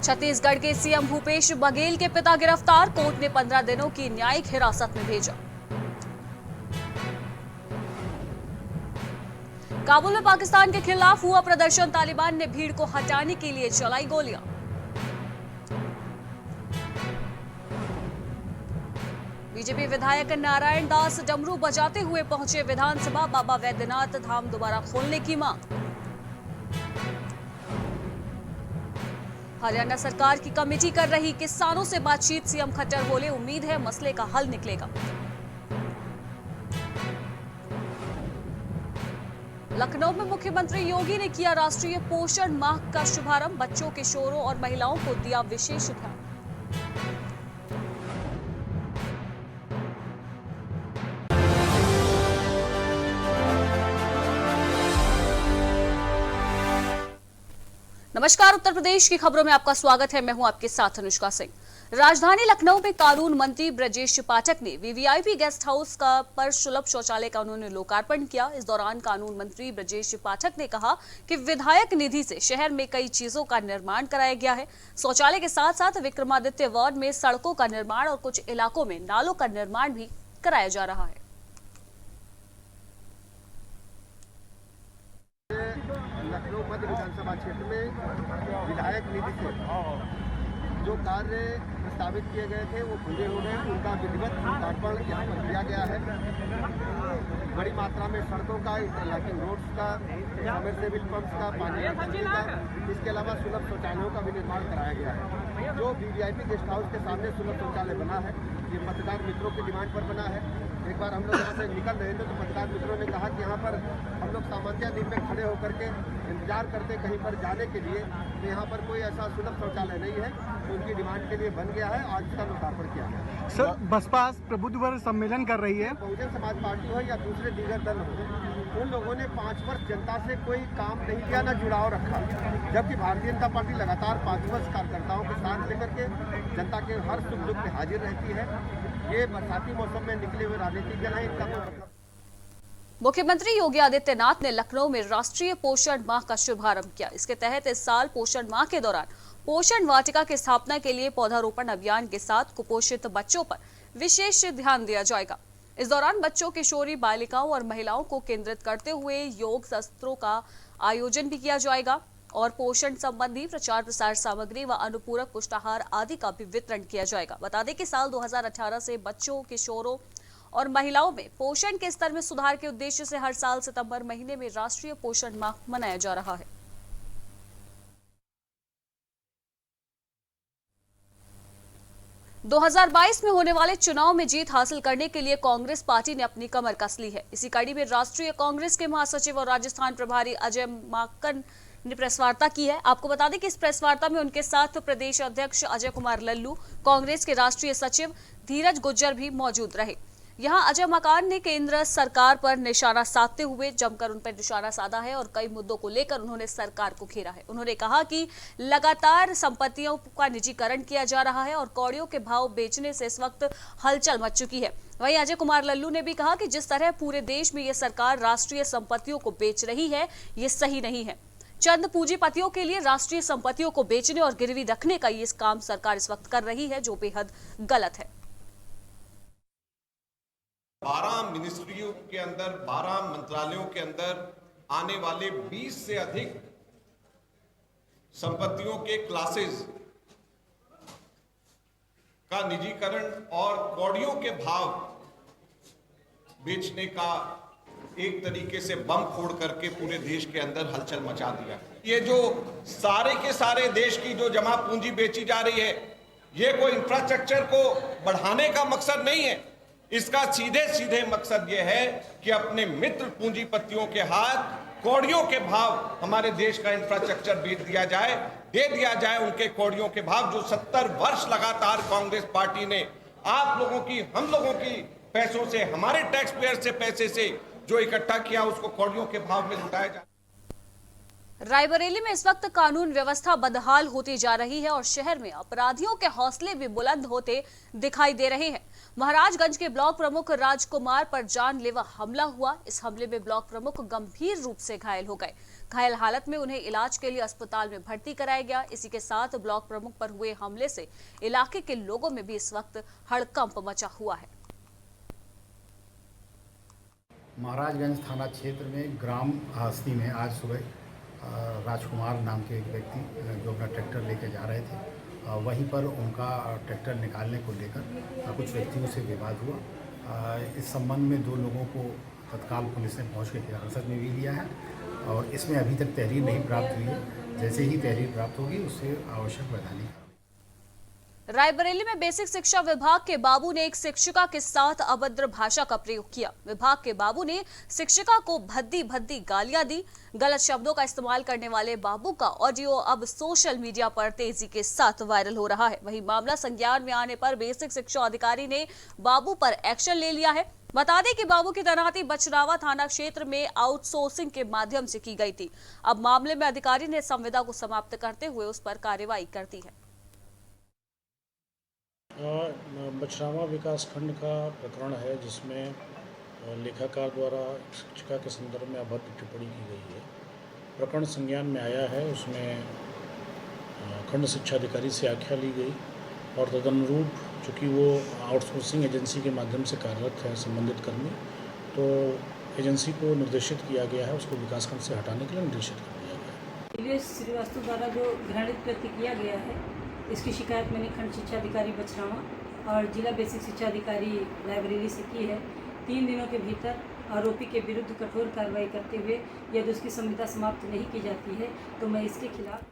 छत्तीसगढ़ के सीएम भूपेश बघेल के पिता गिरफ्तार, कोर्ट ने 15 दिनों की न्यायिक हिरासत में भेजा। काबुल में पाकिस्तान के खिलाफ हुआ प्रदर्शन, तालिबान ने भीड़ को हटाने के लिए चलाई गोलियां। बीजेपी विधायक नारायण दास डमरू बजाते हुए पहुंचे विधानसभा, बाबा वैद्यनाथ धाम दोबारा खोलने की मांग। हरियाणा सरकार की कमेटी कर रही किसानों से बातचीत, सीएम खट्टर बोले उम्मीद है मसले का हल निकलेगा। लखनऊ में मुख्यमंत्री योगी ने किया राष्ट्रीय पोषण माह का शुभारंभ, बच्चों, किशोरों और महिलाओं को दिया विशेष ध्यान। नमस्कार, उत्तर प्रदेश की खबरों में आपका स्वागत है। मैं हूं आपके साथ अनुष्का सिंह। राजधानी लखनऊ में कानून मंत्री ब्रजेश पाठक ने वीवीआईपी गेस्ट हाउस का पर सुलभ शौचालय का उन्होंने लोकार्पण किया। इस दौरान कानून मंत्री ब्रजेश पाठक ने कहा कि विधायक निधि से शहर में कई चीजों का निर्माण कराया गया है। शौचालय के साथ साथ विक्रमादित्य वार्ड में सड़कों का निर्माण और कुछ इलाकों में नालों का निर्माण भी कराया जा रहा है। लखनऊ मध्य विधानसभा क्षेत्र में विधायक निधि से जो कार्य प्रस्तावित किए गए थे वो पूरे हो गए, उनका विधिवत लोकार्पण यहाँ पर किया गया है। बड़ी मात्रा में सड़कों का, इंटरलॉकिंग रोड्स का, सबमर्सिबल पंप्स का, पानी की टंकी का, इसके अलावा सुलभ शौचालयों का भी निर्माण कराया गया है। जो वीवीआईपी गेस्ट हाउस के सामने सुलभ शौचालय बना है, ये पत्रकार मित्रों की डिमांड पर बना है। एक बार हम लोग यहाँ से निकल रहे थे तो पत्रकार मित्रों ने कहा कि यहाँ पर हम लोग सामान्य दिन में खड़े होकर के इंतजार करते कहीं पर जाने के लिए, तो यहाँ पर कोई ऐसा सुलभ शौचालय नहीं है, तो उनकी डिमांड के लिए बन गया है। आज इसका लोकार्पण किया गया। सर, बसपा प्रबुद्ध वर्ग सम्मेलन कर रही है, बहुजन समाज पार्टी हो या दूसरे दीगर दल हो, उन लोगों ने 5 वर्ष जनता से कोई काम नहीं किया, न जुड़ाव रखा, जबकि भारतीय जनता पार्टी लगातार 5 वर्ष कार्यकर्ताओं के साथ लेकर के जनता के हर सुख दुख में हाजिर रहती है। ये बरसाती मौसम में निकले हुए राजनीतिक दल है, इनका मतलब। मुख्यमंत्री योगी आदित्यनाथ ने लखनऊ में राष्ट्रीय पोषण माह का शुभारंभ किया। इसके तहत इस साल पोषण माह के दौरान पोषण वाटिका की स्थापना के लिए पौधारोपण अभियान के साथ कुपोषित बच्चों पर विशेष ध्यान दिया जाएगा। इस दौरान बच्चों, किशोरी, बालिकाओं और महिलाओं को केंद्रित करते हुए योग सत्रों का आयोजन भी किया जाएगा और पोषण संबंधी प्रचार प्रसार सामग्री व अनुपूरक पुष्टाहार आदि का भी वितरण किया जाएगा। बता दें कि साल 2018 से बच्चों, किशोरों और महिलाओं में पोषण के स्तर में सुधार के उद्देश्य से हर साल सितंबर महीने में राष्ट्रीय पोषण माह मनाया जा रहा है। दो 2022 में होने वाले चुनाव में जीत हासिल करने के लिए कांग्रेस पार्टी ने अपनी कमर कस ली है। इसी कड़ी में राष्ट्रीय कांग्रेस के महासचिव और राजस्थान प्रभारी अजय माकन ने प्रेस वार्ता की है। आपको बता दें कि इस प्रेस वार्ता में उनके साथ प्रदेश अध्यक्ष अजय कुमार लल्लू, कांग्रेस के राष्ट्रीय सचिव धीरज गुज्जर भी मौजूद रहे। यहां अजय माकन ने केंद्र सरकार पर निशाना साधते हुए जमकर उन पर निशाना साधा है और कई मुद्दों को लेकर उन्होंने सरकार को घेरा है। उन्होंने कहा कि लगातार संपत्तियों का निजीकरण किया जा रहा है और कौड़ियों के भाव बेचने से इस वक्त हलचल मच चुकी है। वहीं अजय कुमार लल्लू ने भी कहा कि जिस तरह पूरे देश में यह सरकार राष्ट्रीय संपत्तियों को बेच रही है, ये सही नहीं है। चंद पूंजीपतियों के लिए राष्ट्रीय संपत्तियों को बेचने और गिरवी रखने का ये काम सरकार इस वक्त कर रही है, जो बेहद गलत है। 12 मिनिस्ट्रियों के अंदर, 12 मंत्रालयों के अंदर आने वाले 20 से अधिक संपत्तियों के क्लासेस का निजीकरण और कौड़ियों के भाव बेचने का एक तरीके से बम फोड़ करके पूरे देश के अंदर हलचल मचा दिया। ये जो सारे के सारे देश की जो जमा पूंजी बेची जा रही है, ये कोई इंफ्रास्ट्रक्चर को बढ़ाने का मकसद नहीं है। इसका सीधे सीधे मकसद ये है कि अपने मित्र पूंजीपतियों के हाथ कौड़ियों के भाव हमारे देश का इंफ्रास्ट्रक्चर बेच दिया जाए, दे दिया जाए उनके कौड़ियों के भाव, जो 70 वर्ष लगातार कांग्रेस पार्टी ने आप लोगों की, हम लोगों की पैसों से, हमारे टैक्स पेयर से पैसे से जो इकट्ठा किया, उसको कौड़ियों के भाव में लुटाया जाए। रायबरेली में इस वक्त कानून व्यवस्था बदहाल होती जा रही है और शहर में अपराधियों के हौसले भी बुलंद होते दिखाई दे रहे हैं। महाराजगंज के ब्लॉक प्रमुख राजकुमार पर जानलेवा हमला हुआ। इस हमले में ब्लॉक प्रमुख गंभीर रूप से घायल हो गए। घायल हालत में उन्हें इलाज के लिए अस्पताल में भर्ती कराया गया। इसी के साथ ब्लॉक प्रमुख पर हुए हमले से इलाके के लोगों में भी इस वक्त हड़कंप मचा हुआ है। महाराजगंज थाना क्षेत्र में ग्राम हस्ती में आज सुबह राजकुमार नाम के एक व्यक्ति जो अपना ट्रैक्टर लेकर जा रहे थे, वहीं पर उनका ट्रैक्टर निकालने को लेकर कुछ व्यक्तियों से विवाद हुआ। इस संबंध में 2 लोगों को तत्काल पुलिस ने पहुंच के हिरासत में भी लिया है और इसमें अभी तक तहरीर नहीं प्राप्त हुई है। जैसे ही तहरीर प्राप्त होगी उससे आवश्यक वैधानिक। रायबरेली में बेसिक शिक्षा विभाग के बाबू ने एक शिक्षिका के साथ अभद्र भाषा का प्रयोग किया। विभाग के बाबू ने शिक्षिका को भद्दी भद्दी गालियां दी। गलत शब्दों का इस्तेमाल करने वाले बाबू का ऑडियो अब सोशल मीडिया पर तेजी के साथ वायरल हो रहा है। वहीं मामला संज्ञान में आने पर बेसिक शिक्षा अधिकारी ने बाबू पर एक्शन ले लिया है। बता दें कि बाबू की तैनाती बछरावा थाना क्षेत्र में आउटसोर्सिंग के माध्यम से की गई थी। अब मामले में अधिकारी ने संविदा को समाप्त करते हुए उस पर कार्रवाई कर दी है। बछरावा विकास खंड का प्रकरण है जिसमें लेखाकार द्वारा शिक्षिका के संदर्भ में अभद्र टिप्पणी की गई है। प्रकरण संज्ञान में आया है, उसमें खंड शिक्षा अधिकारी से आज्ञा ली गई और तदनुरूप चूँकि वो आउटसोर्सिंग एजेंसी के माध्यम से कार्यरत है संबंधित कर्मी, तो एजेंसी को निर्देशित किया गया है, उसको विकासखंड से हटाने के लिए निर्देशित कर दिया गया है। श्रीवास्तव द्वारा जो घृणित कृत्य किया गया है, इसकी शिकायत मैंने खंड शिक्षा अधिकारी बछरावा और जिला बेसिक शिक्षा अधिकारी रायबरेली से की है। 3 दिनों के भीतर आरोपी के विरुद्ध कठोर कार्रवाई करते हुए यदि उसकी संविदा समाप्त नहीं की जाती है तो मैं इसके खिलाफ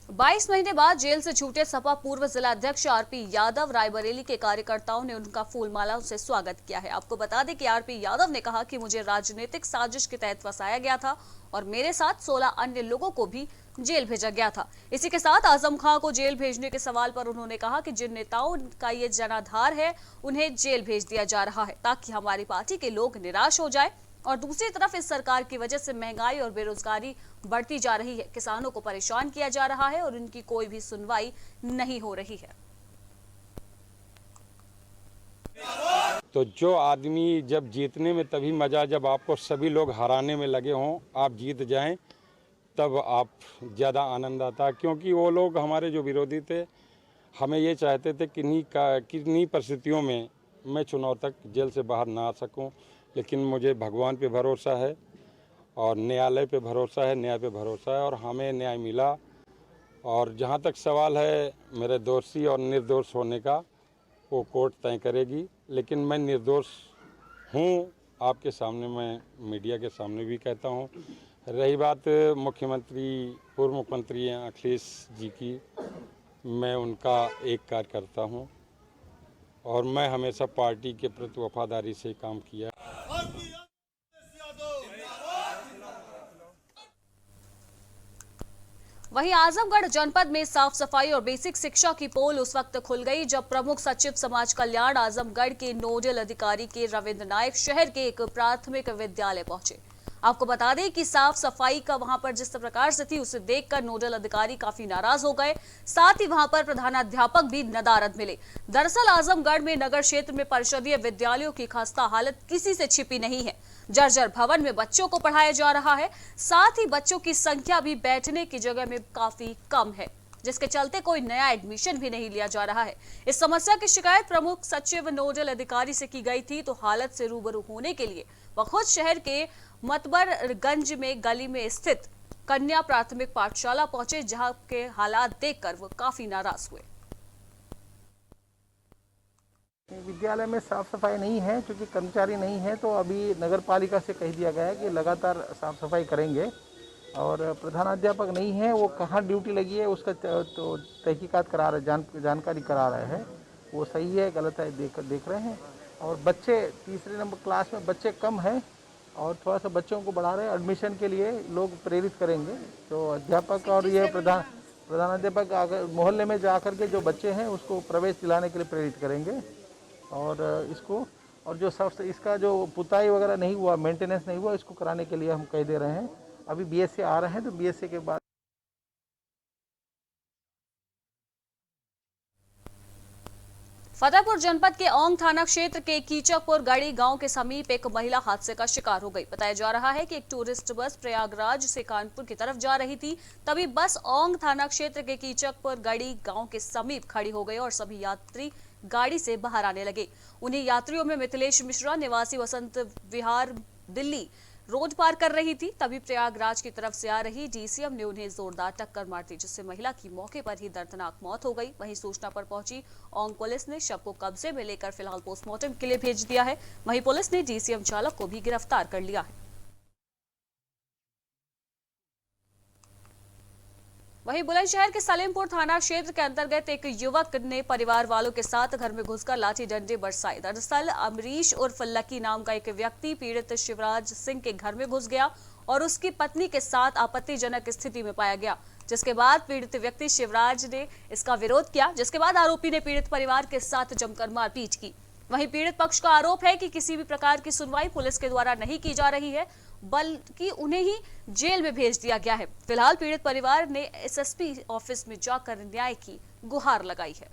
22 महीने बाद जेल से छूटे सपा पूर्व जिला अध्यक्ष आरपी यादव रायबरेली के कार्यकर्ताओं ने उनका फूलमालाओं से स्वागत किया है। आपको बता दें कि आरपी यादव ने कहा कि मुझे राजनीतिक साजिश के तहत फंसाया गया था और मेरे साथ 16 अन्य लोगों को भी जेल भेजा गया था। इसी के साथ आजम खां को जेल भेजने के सवाल पर उन्होंने कहा कि जिन नेताओं का ये जनाधार है उन्हें जेल भेज दिया जा रहा है ताकि हमारी पार्टी के लोग निराश हो जाए। और दूसरी तरफ इस सरकार की वजह से महंगाई और बेरोजगारी बढ़ती जा रही है, किसानों को परेशान किया जा रहा है और उनकी कोई भी सुनवाई नहीं हो रही है। तो जो आदमी जब जीतने में तभी मजा, जब आपको सभी लोग हराने में लगे हों, आप जीत जाएं तब आप ज़्यादा आनंद आता। क्योंकि वो लोग हमारे जो विरोधी थे हमें ये चाहते थे किन्हीं परिस्थितियों में मैं चुनाव तक जेल से बाहर ना आ सकूं, लेकिन मुझे भगवान पे भरोसा है और न्यायालय पे भरोसा है, न्याय पे भरोसा है और हमें न्याय मिला। और जहाँ तक सवाल है मेरे दोषी और निर्दोष होने का, वो कोर्ट तय करेगी, लेकिन मैं निर्दोष हूँ। आपके सामने, मैं मीडिया के सामने भी कहता हूँ। रही बात मुख्यमंत्री, पूर्व मुख्यमंत्री अखिलेश जी की, मैं उनका एक कार्यकर्ता हूँ और मैं हमेशा पार्टी के प्रति वफादारी से काम किया। वहीं आजमगढ़ जनपद में साफ सफाई और बेसिक शिक्षा की पोल उस वक्त खुल गई जब प्रमुख सचिव समाज कल्याण आजमगढ़ के नोडल अधिकारी के रविंद्र नायक शहर के एक प्राथमिक विद्यालय पहुंचे। आपको बता दें कि साफ सफाई का वहां पर जिस प्रकार से थी उसे देखकर नोडल अधिकारी काफी नाराज हो गए। साथ ही वहां पर प्रधानाध्यापक भी नदारद मिले। दरअसल आजमगढ़ में नगर क्षेत्र में परिषदीय विद्यालयों की खस्ता हालत किसी से छिपी नहीं है। जर्जर भवन में बच्चों को पढ़ाया जा रहा है, साथ ही बच्चों की संख्या भी बैठने की जगह में काफी कम है, जिसके चलते कोई नया एडमिशन भी नहीं लिया जा रहा है। इस समस्या की शिकायत प्रमुख सचिव नोडल अधिकारी से की गई थी, तो हालत से रूबरू होने के लिए वह खुद शहर के मतबरगंज में गली में स्थित कन्या प्राथमिक पाठशाला पहुंचे, जहां के हालात देखकर वो काफी नाराज हुए। विद्यालय में साफ सफाई नहीं है, क्योंकि कर्मचारी नहीं है, तो अभी नगर पालिका से कह दिया गया है कि लगातार साफ सफाई करेंगे। और प्रधानाध्यापक नहीं है, वो कहाँ ड्यूटी लगी है उसका तो तहकीकात करा रहे, जानकारी करा रहे हैं। वो सही है गलत है देख रहे हैं। और बच्चे 3रे नंबर क्लास में बच्चे कम हैं और थोड़ा सा बच्चों को बढ़ा रहे हैं। एडमिशन के लिए लोग प्रेरित करेंगे, तो अध्यापक और ये प्रधानाध्यापक अगर मोहल्ले में जा कर के जो बच्चे हैं उसको प्रवेश दिलाने के लिए प्रेरित करेंगे। और इसको और जो सब इसका जो पुताई वगैरह नहीं हुआ, मेंटेनेंस नहीं हुआ, इसको कराने के लिए हम कह दे रहे हैं। अभी BSA आ रहे हैं, तो BSA के बाद फतेहपुर जनपद के औंग थाना क्षेत्र के कीचकपुर गढ़ी गांव के समीप एक महिला हादसे का शिकार हो गई। बताया जा रहा है कि एक टूरिस्ट बस प्रयागराज से कानपुर की तरफ जा रही थी, तभी बस औंग थाना क्षेत्र के कीचकपुर गढ़ी गांव के समीप खड़ी हो गई और सभी यात्री गाड़ी से बाहर आने लगे। उन्हीं यात्रियों में मिथिलेश मिश्रा निवासी वसंत विहार दिल्ली रोड पार कर रही थी, तभी प्रयागराज की तरफ से आ रही DCM ने उन्हें जोरदार टक्कर मार दी, जिससे महिला की मौके पर ही दर्दनाक मौत हो गई। वहीं सूचना पर पहुंची औंग पुलिस ने शव को कब्जे में लेकर फिलहाल पोस्टमार्टम के लिए भेज दिया है। वहीं पुलिस ने DCM चालक को भी गिरफ्तार कर लिया है। वहीं बुलंदशहर के सलेमपुर थाना क्षेत्र के अंतर्गत एक युवक ने परिवार वालों के साथ घर में घुसकर लाठी डंडे बरसाए। दरअसल अमरीश उर्फ लकी नाम का एक व्यक्ति पीड़ित शिवराज सिंह के घर में घुस गया और उसकी पत्नी के साथ आपत्तिजनक स्थिति में पाया गया, जिसके बाद पीड़ित व्यक्ति शिवराज ने इसका विरोध किया, जिसके बाद आरोपी ने पीड़ित परिवार के साथ जमकर मारपीट की। वहीं पीड़ित पक्ष का आरोप है कि किसी भी प्रकार की सुनवाई पुलिस के द्वारा नहीं की जा रही है, बल्कि उन्हें ही जेल में भेज दिया गया है। फिलहाल पीड़ित परिवार ने SSP ऑफिस में जाकर न्याय की गुहार लगाई है।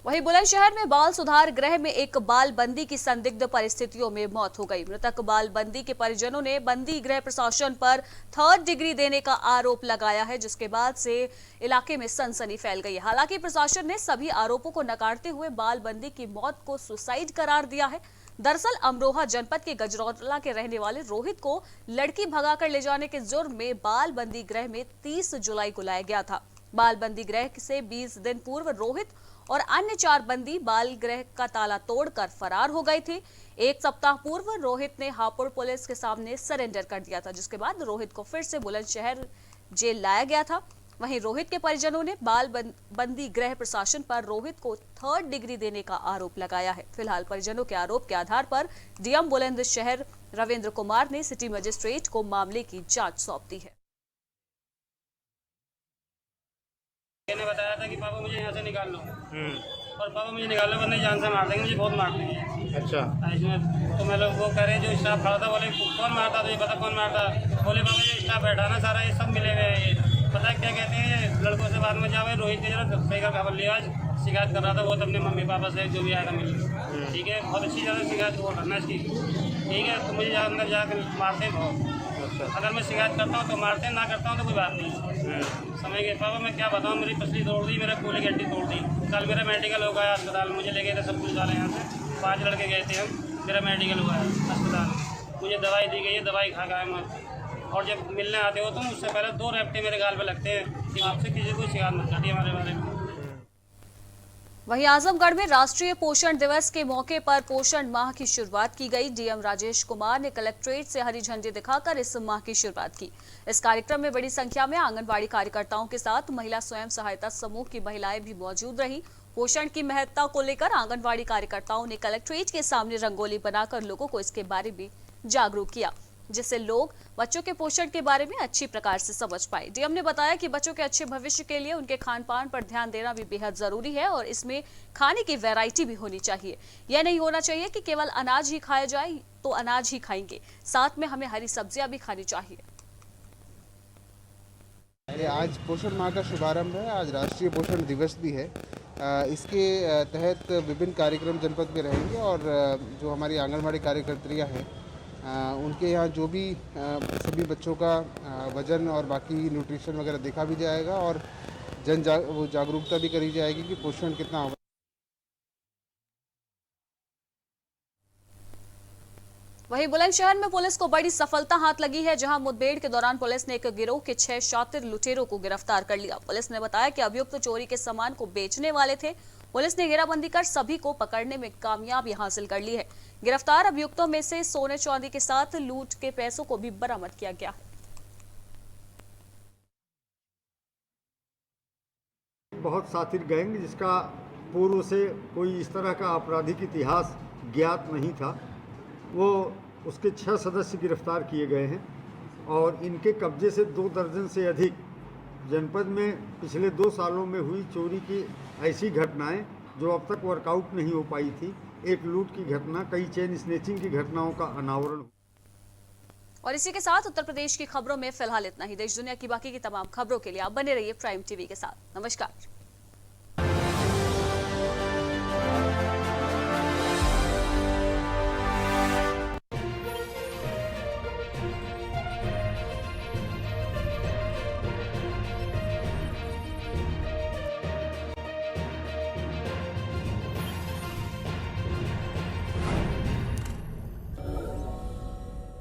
वहीं बुलंदशहर में बाल सुधार गृह में एक बाल बंदी की संदिग्ध परिस्थितियों में मौत हो गई। मृतक बाल बंदी के परिजनों ने बंदी गृह प्रशासन पर 3rd डिग्री देने का आरोप लगाया है, जिसके बाद से इलाके में सनसनी फैल गई है। हालांकि प्रशासन ने सभी आरोपों को नकारते हुए बाल बंदी की मौत को सुसाइड करार दिया है। दरअसल अमरोहा जनपद के गजरौला के रहने वाले रोहित को लड़की भगाकर ले जाने के जुर्म में बाल बंदी गृह में 30 जुलाई को लाया गया था। बाल बंदी गृह से 20 दिन पूर्व रोहित और अन्य 4 बंदी बाल गृह का ताला तोड़कर फरार हो गए थे। 1 सप्ताह पूर्व रोहित ने हापुड़ पुलिस के सामने सरेंडर कर दिया था, जिसके बाद रोहित को फिर से बुलंदशहर जेल लाया गया था। वहीं रोहित के परिजनों ने बाल बंदी गृह प्रशासन पर रोहित को 3rd डिग्री देने का आरोप लगाया है। फिलहाल परिजनों के आरोप के आधार पर DM बुलंदशहर रविंद्र कुमार ने सिटी मजिस्ट्रेट को मामले की जांच सौंप दी है। ने बताया था कि पापा मुझे यहाँ से निकाल लो, और पापा मुझे निकाल लो वरना जान से मार देंगे, मुझे बहुत मार देंगे। अच्छा, इसमें तो मैं लोग वो कह रहे जो स्टाफ खड़ा था, बोले कौन मारता, तो ये पता कौन मारता, बोले पापा ये स्टाफ बैठा ना सारा, ये सब मिले हुए, पता क्या कहते हैं, ये लड़कों से बाद में जावे रोहित के जरा बेकार खबर लिया, आज शिकायत कर रहा था बहुत अपने मम्मी पापा से, जो भी आया था मिलने। ठीक है, बहुत अच्छी ज़्यादा शिकायत वो करना इसकी, ठीक है। तो मुझे अंदर जाकर मारते बहुत, अगर मैं शिकायत करता हूँ तो मारते, ना करता हूँ तो कोई बात नहीं। समझ गए पापा, मैं क्या बताऊँ, मेरी पसली तोड़ दी, मेरा पूरी गड्डी तोड़ दी। कल मेरा मेडिकल हो गया अस्पताल, मुझे ले गए थे सब कुछ डाले यहाँ से, 5 लड़के गए थे हम, मेरा मेडिकल हुआ है अस्पताल, मुझे दवाई दी गई है, दवाई खा गया मैं। और जब मिलने आते हो तो उससे पहले 2 रैप्टे मेरे गाल पे लगते हैं कि आपसे किसी को शिकायत मत करती हमारे बारे में। वहीं आजमगढ़ में राष्ट्रीय पोषण दिवस के मौके पर पोषण माह की शुरुआत की गई। DM राजेश कुमार ने कलेक्ट्रेट से हरी झंडी दिखाकर इस माह की शुरुआत की। इस कार्यक्रम में बड़ी संख्या में आंगनबाड़ी कार्यकर्ताओं के साथ महिला स्वयं सहायता समूह की महिलाएं भी मौजूद रही। पोषण की महत्ता को लेकर आंगनबाड़ी कार्यकर्ताओं ने कलेक्ट्रेट के सामने रंगोली बनाकर लोगों को इसके बारे में जागरूक किया, जिससे लोग बच्चों के पोषण के बारे में अच्छी प्रकार से समझ पाए। DM ने बताया कि बच्चों के अच्छे भविष्य के लिए उनके खान पान पर ध्यान देना भी बेहद जरूरी है और इसमें खाने की वैरायटी भी होनी चाहिए। यह नहीं होना चाहिए कि केवल अनाज ही खाया जाए तो अनाज ही खाएंगे, साथ में हमें हरी सब्जियां भी खानी चाहिए। आज पोषण माह का शुभारंभ है, आज राष्ट्रीय पोषण दिवस भी है। इसके तहत विभिन्न कार्यक्रम जनपद में रहेंगे और जो हमारी आंगनबाड़ी कार्यकर्त्रियाँ हैं उनके यहाँ जो भी सभी बच्चों का वजन और बाकी न्यूट्रिशन वगैरह देखा भी जाएगा और जागरूकता भी करी जाएगी कि पोषण कितना आवश्यक। वहीं बुलंदशहर में पुलिस को बड़ी सफलता हाथ लगी है, जहां मुठभेड़ के दौरान पुलिस ने एक गिरोह के 6 शातिर लुटेरों को गिरफ्तार कर लिया। पुलिस ने बताया कि अभियुक्त चोरी के सामान को बेचने वाले थे। पुलिस ने घेराबंदी कर सभी को पकड़ने में कामयाबी हासिल कर ली है। गिरफ्तार अभियुक्तों में से सोने चांदी के साथ लूट के पैसों को भी बरामद किया गया है। बहुत शातिर गैंग जिसका पूर्व से कोई इस तरह का आपराधिक इतिहास ज्ञात नहीं था, वो उसके 6 सदस्य गिरफ्तार किए गए हैं और इनके कब्जे से 2 दर्जन से अधिक जनपद में पिछले 2 सालों में हुई चोरी की ऐसी घटनाएं जो अब तक वर्कआउट नहीं हो पाई थी, एक लूट की घटना, कई चेन स्नेचिंग की घटनाओं का अनावरण। और इसी के साथ उत्तर प्रदेश की खबरों में फिलहाल इतना ही। देश दुनिया की बाकी की तमाम खबरों के लिए आप बने रहिए प्राइम टीवी के साथ। नमस्कार।